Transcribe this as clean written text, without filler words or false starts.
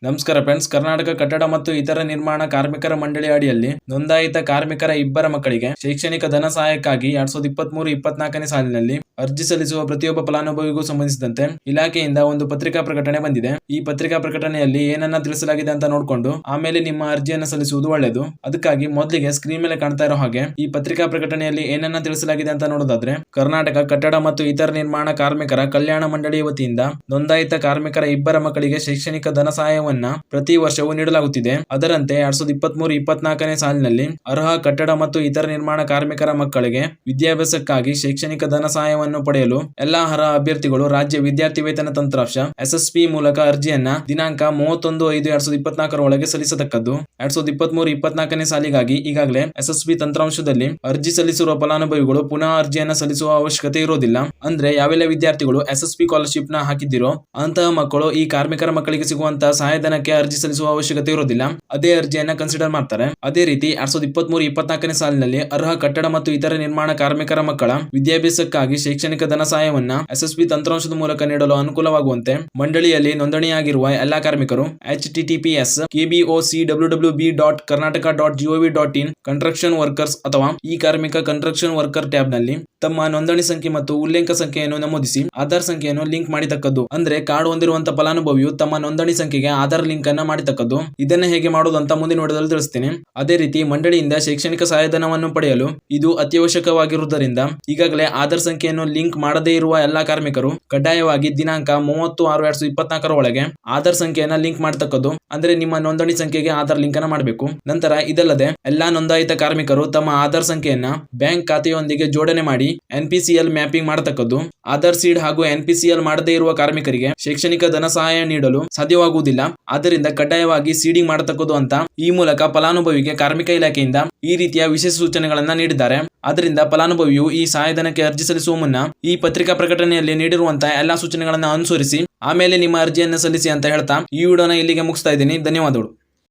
ನಮಸ್ಕಾರ ಫ್ರೆಂಡ್ಸ್. ಕರ್ನಾಟಕ ಕಟ್ಟಡ ಮತ್ತು ಇತರ ನಿರ್ಮಾಣ ಕಾರ್ಮಿಕರ ಮಂಡಳಿ ಅಡಿಯಲ್ಲಿ ನೋಂದಾಯಿತ ಕಾರ್ಮಿಕರ ಇಬ್ಬರ ಮಕ್ಕಳಿಗೆ ಶೈಕ್ಷಣಿಕ ಧನ ಸಹಾಯಕ್ಕಾಗಿ 2023-24ನೇ ಸಾಲಿನಲ್ಲಿ ಅರ್ಜಿ ಸಲ್ಲಿಸುವ ಪ್ರತಿಯೊಬ್ಬ ಫಲಾನುಭವಿಗೂ ಸಂಬಂಧಿಸಿದಂತೆ ಇಲಾಖೆಯಿಂದ ಒಂದು ಪತ್ರಿಕಾ ಪ್ರಕಟಣೆ ಬಂದಿದೆ. ಈ ಪತ್ರಿಕಾ ಪ್ರಕಟಣೆಯಲ್ಲಿ ಏನನ್ನ ತಿಳಿಸಲಾಗಿದೆ ಅಂತ ನೋಡಿಕೊಂಡು ಆಮೇಲೆ ನಿಮ್ಮ ಅರ್ಜಿಯನ್ನು ಸಲ್ಲಿಸುವುದು ಒಳ್ಳೆಯದು. ಅದಕ್ಕಾಗಿ ಮೊದಲಿಗೆ ಸ್ಕ್ರೀನ್ ಮೇಲೆ ಕಾಣ್ತಾ ಇರೋ ಹಾಗೆ ಈ ಪತ್ರಿಕಾ ಪ್ರಕಟಣೆಯಲ್ಲಿ ಏನನ್ನ ತಿಳಿಸಲಾಗಿದೆ ಅಂತ ನೋಡೋದಾದ್ರೆ, ಕರ್ನಾಟಕ ಕಟ್ಟಡ ಮತ್ತು ಇತರ ನಿರ್ಮಾಣ ಕಾರ್ಮಿಕರ ಕಲ್ಯಾಣ ಮಂಡಳಿ ವತಿಯಿಂದ ನೋಂದಾಯಿತ ಕಾರ್ಮಿಕರ ಇಬ್ಬರ ಮಕ್ಕಳಿಗೆ ಶೈಕ್ಷಣಿಕ ಧನ ಸಹಾಯವನ್ನು ಪ್ರತಿ ವರ್ಷವೂ ನೀಡಲಾಗುತ್ತಿದೆ. ಅದರಂತೆ 2023-24ನೇ ಸಾಲಿನಲ್ಲಿ ಅರ್ಹ ಕಟ್ಟಡ ಮತ್ತು ಇತರ ನಿರ್ಮಾಣ ಕಾರ್ಮಿಕರ ಮಕ್ಕಳಿಗೆ ವಿದ್ಯಾಭ್ಯಾಸಕ್ಕಾಗಿ ಶೈಕ್ಷಣಿಕ ಧನ ಸಹಾಯವನ್ನು ಪಡೆಯಲು ಎಲ್ಲಾ ಅರ್ಹ ಅಭ್ಯರ್ಥಿಗಳು ರಾಜ್ಯ ವಿದ್ಯಾರ್ಥಿ ವೇತನ ತಂತ್ರಾಂಶ SSP ಮೂಲಕ ಅರ್ಜಿಯನ್ನ ದಿನಾಂಕ 31/5/2024 ಒಳಗೆ ಸಲ್ಲಿಸತಕ್ಕದ್ದು. 2023-24ನೇ ಸಾಲಿಗಾಗಿ ಈಗಾಗಲೇ SSP ತಂತ್ರಾಂಶದಲ್ಲಿ ಅರ್ಜಿ ಸಲ್ಲಿಸಿರುವ ಫಲಾನುಭವಿಗಳು ಪುನಃ ಅರ್ಜಿಯನ್ನ ಸಲ್ಲಿಸುವ ಅವಶ್ಯಕತೆ ಇರೋದಿಲ್ಲ. ಅಂದ್ರೆ ಯಾವೆಲ್ಲ ವಿದ್ಯಾರ್ಥಿಗಳು SSP ಸ್ಕಾಲರ್ಶಿಪ್ ನ ಹಾಕಿದ್ದೀರೋ ಅಂತಹ ಮಕ್ಕಳು ಈ ಕಾರ್ಮಿಕರ ಮಕ್ಕಳಿಗೆ ಸಿಗುವಂತಹ ಸಹಾಯಧನಕ್ಕೆ ಅರ್ಜಿ ಸಲ್ಲಿಸುವ ಅವಶ್ಯಕತೆ ಇರೋದಿಲ್ಲ. ಅದೇ ಅರ್ಜಿಯನ್ನ ಕನ್ಸಿಡರ್ ಮಾಡ್ತಾರೆ. ಅದೇ ರೀತಿ 2023-24ನೇ ಸಾಲಿನಲ್ಲಿ ಅರ್ಹ ಕಟ್ಟಡ ಮತ್ತು ಇತರ ನಿರ್ಮಾಣ ಕಾರ್ಮಿಕರ ಮಕ್ಕಳ ವಿದ್ಯಾಭ್ಯಾಸಕ್ಕಾಗಿ ಶೈಕ್ಷಣಿಕ ಧನ ಸಹಾಯವನ್ನ SSP ತಂತ್ರಾಂಶದ ಮೂಲಕ ನೀಡಲು ಅನುಕೂಲವಾಗುವಂತೆ ಮಂಡಳಿಯಲ್ಲಿ ನೋಂದಣಿಯಾಗಿರುವ ಎಲ್ಲಾ ಕಾರ್ಮಿಕರು https://kbocwb.karnataka.gov.in ಕನ್ಸ್ಟ್ರಕ್ಷನ್ ವರ್ಕರ್ಸ್ ಅಥವಾ ಈ ಕಾರ್ಮಿಕ ಕನ್ಸ್ಟ್ರಕ್ಷನ್ ವರ್ಕರ್ ಟ್ಯಾಬ್ ನಲ್ಲಿ ತಮ್ಮ ನೋಂದಣಿ ಸಂಖ್ಯೆ ಮತ್ತು ಉಲ್ಲೇಖ ಸಂಖ್ಯೆಯನ್ನು ನಮೂದಿಸಿ ಆಧಾರ್ ಸಂಖ್ಯೆಯನ್ನು ಲಿಂಕ್ ಮಾಡಿತಕ್ಕದ್ದು. ಅಂದ್ರೆ ಕಾರ್ಡ್ ಹೊಂದಿರುವಂತಹ ಫಲಾನುಭವಿಯು ತಮ್ಮ ನೋಂದಣಿ ಸಂಖ್ಯೆಗೆ ಆಧಾರ್ ಲಿಂಕ್ ಅನ್ನ ಮಾಡಿತಕ್ಕದ್ದು. ಇದನ್ನ ಹೇಗೆ ಮಾಡೋದು ಅಂತ ಮುಂದಿನ ವಿಡಿಯೋದಲ್ಲಿ ತಿಳಿಸ್ತೀನಿ. ಅದೇ ರೀತಿ ಮಂಡಳಿಯಿಂದ ಶೈಕ್ಷಣಿಕ ಸಹಾಯಧನವನ್ನು ಪಡೆಯಲು ಇದು ಅತ್ಯವಶ್ಯಕವಾಗಿರುವುದರಿಂದ ಈಗಾಗಲೇ ಆಧಾರ್ ಸಂಖ್ಯೆಯನ್ನು ಲಿಂಕ್ ಮಾಡದೇ ಇರುವ ಎಲ್ಲಾ ಕಾರ್ಮಿಕರು ಕಡ್ಡಾಯವಾಗಿ ದಿನಾಂಕ 30/6/2024 ಒಳಗೆ ಆಧಾರ್ ಸಂಖ್ಯೆಯನ್ನ ಲಿಂಕ್ ಮಾಡತಕ್ಕದ್ದು. ಅಂದ್ರೆ ನಿಮ್ಮ ನೋಂದಣಿ ಸಂಖ್ಯೆಗೆ ಆಧಾರ್ ಲಿಂಕ್ ಅನ್ನ ಮಾಡಬೇಕು. ನಂತರ ಇದಲ್ಲದೆ ಎಲ್ಲಾ ನೋಂದಾಯಿತ ಕಾರ್ಮಿಕರು ತಮ್ಮ ಆಧಾರ್ ಸಂಖ್ಯೆಯನ್ನ ಬ್ಯಾಂಕ್ ಖಾತೆಯೊಂದಿಗೆ ಜೋಡಣೆ ಮಾಡಿ NPCL ಮ್ಯಾಪಿಂಗ್ ಮಾಡತಕ್ಕದ್ದು. ಆಧಾರ್ ಸೀಡ್ ಹಾಗೂ NPCL ಮಾಡದೇ ಇರುವ ಕಾರ್ಮಿಕರಿಗೆ ಶೈಕ್ಷಣಿಕ ಧನ ಸಹಾಯ ನೀಡಲು ಸಾಧ್ಯವಾಗುವುದಿಲ್ಲ. ಆದ್ದರಿಂದ ಕಡ್ಡಾಯವಾಗಿ ಸೀಡಿಂಗ್ ಮಾಡತಕ್ಕದ್ದು ಅಂತ ಈ ಮೂಲಕ ಫಲಾನುಭವಿಗೆ ಕಾರ್ಮಿಕ ಇಲಾಖೆಯಿಂದ ಈ ರೀತಿಯ ವಿಶೇಷ ಸೂಚನೆಗಳನ್ನ ನೀಡಿದ್ದಾರೆ. ಆದ್ದರಿಂದ ಫಲಾನುಭವಿಯು ಈ ಸಹಾಯಧನಕ್ಕೆ ಅರ್ಜಿ ಸಲ್ಲಿಸುವ ಮುನ್ನ ಈ ಪತ್ರಿಕಾ ಪ್ರಕಟಣೆಯಲ್ಲಿ ನೀಡಿರುವಂತಹ ಎಲ್ಲಾ ಸೂಚನೆಗಳನ್ನ ಅನುಸರಿಸಿ ಆಮೇಲೆ ನಿಮ್ಮ ಅರ್ಜಿಯನ್ನು ಸಲ್ಲಿಸಿ ಅಂತ ಹೇಳ್ತಾ ಈ ವಿಡಿಯೋನ ಇಲ್ಲಿಗೆ ಮುಗಿಸ್ತಾ ಇದ್ದೀನಿ. ಧನ್ಯವಾದಗಳು.